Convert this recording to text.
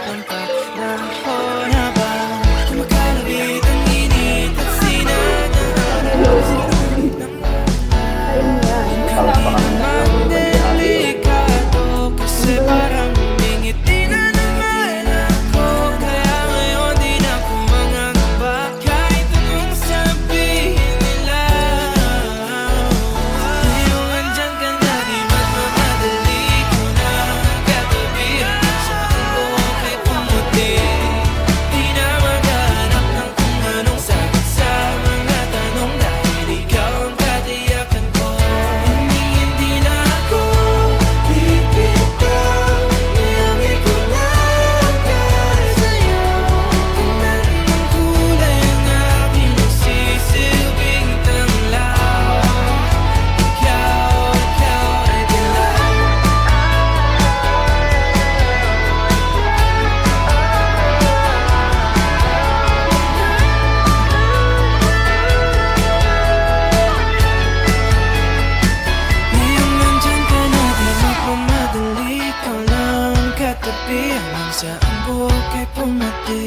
ng panahon habang kumakalabit ang init at sinanahal ng kami naman delikado kasi parang humingiti na naman ako. Kaya ngayon di na ako mangangamba kahit anong sabihin nila. Ngayong andyan ka na di magmamadali ko na katabihan sa buhok ay pumuti. Di na maghanap ng kung anong sagot sa mga tanong dahil ikaw ang katiyakan ko. Hindi na ako bibitaw, iangin ko lang para sa'yo. Kung anong kulay ang aking magsisilbing tanglaw, ikaw ay dilaw. Ngayong nandyan ka na di magmamadali, ikaw lang ang katabi hanggang sa ang buhok ay pumati.